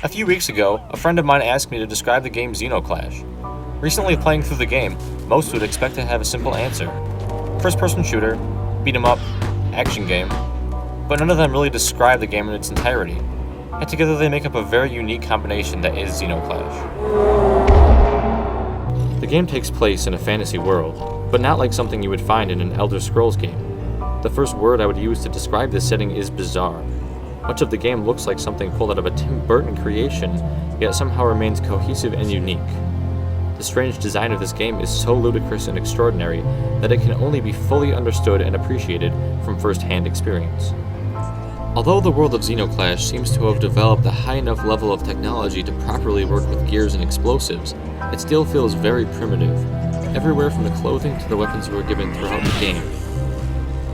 A few weeks ago, a friend of mine asked me to describe the game Zeno Clash. Recently playing through the game, most would expect to have a simple answer. First-person shooter, beat 'em up, action game, but none of them really describe the game in its entirety. And together they make up a very unique combination that is Zeno Clash. The game takes place in a fantasy world, but not like something you would find in an Elder Scrolls game. The first word I would use to describe this setting is bizarre. Much of the game looks like something pulled out of a Tim Burton creation, yet somehow remains cohesive and unique. The strange design of this game is so ludicrous and extraordinary that it can only be fully understood and appreciated from first-hand experience. Although the world of Zeno Clash seems to have developed a high enough level of technology to properly work with gears and explosives, it still feels very primitive, everywhere from the clothing to the weapons you are given throughout the game.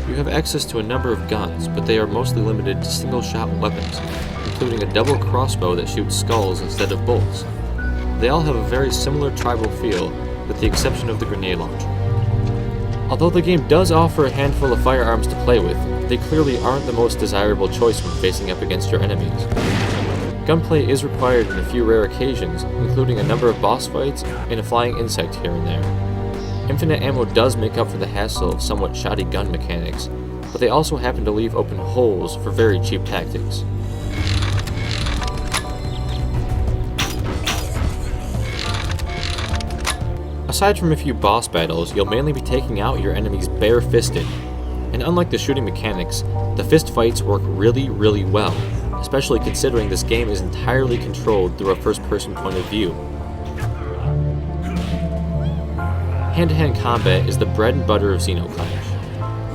You have access to a number of guns, but they are mostly limited to single-shot weapons, including a double crossbow that shoots skulls instead of bolts. They all have a very similar tribal feel, with the exception of the grenade launcher. Although the game does offer a handful of firearms to play with, they clearly aren't the most desirable choice when facing up against your enemies. Gunplay is required in a few rare occasions, including a number of boss fights and a flying insect here and there. Infinite ammo does make up for the hassle of somewhat shoddy gun mechanics, but they also happen to leave open holes for very cheap tactics. Aside from a few boss battles, you'll mainly be taking out your enemies bare-fisted, and unlike the shooting mechanics, the fist fights work really well, especially considering this game is entirely controlled through a first-person point of view. Hand-to-hand combat is the bread and butter of Zeno Clash.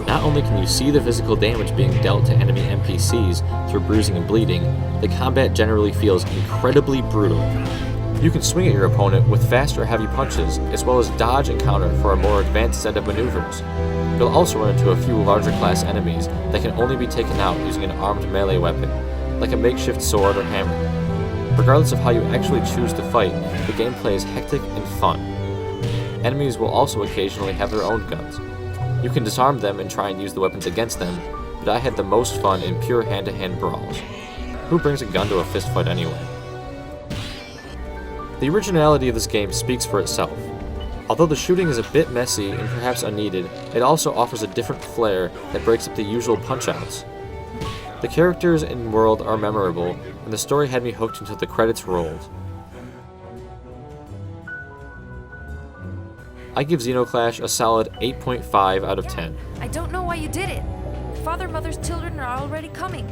Not only can you see the physical damage being dealt to enemy NPCs through bruising and bleeding, the combat generally feels incredibly brutal. You can swing at your opponent with fast or heavy punches, as well as dodge and counter for a more advanced set of maneuvers. You'll also run into a few larger class enemies that can only be taken out using an armed melee weapon, like a makeshift sword or hammer. Regardless of how you actually choose to fight, the gameplay is hectic and fun. Enemies will also occasionally have their own guns. You can disarm them and try and use the weapons against them, but I had the most fun in pure hand-to-hand brawls. Who brings a gun to a fistfight anyway? The originality of this game speaks for itself. Although the shooting is a bit messy and perhaps unneeded, it also offers a different flair that breaks up the usual punch-outs. The characters and world are memorable, and the story had me hooked until the credits rolled. I give Zeno Clash a solid 8.5 out of 10. I don't know why you did it. Father, mother's children are already coming.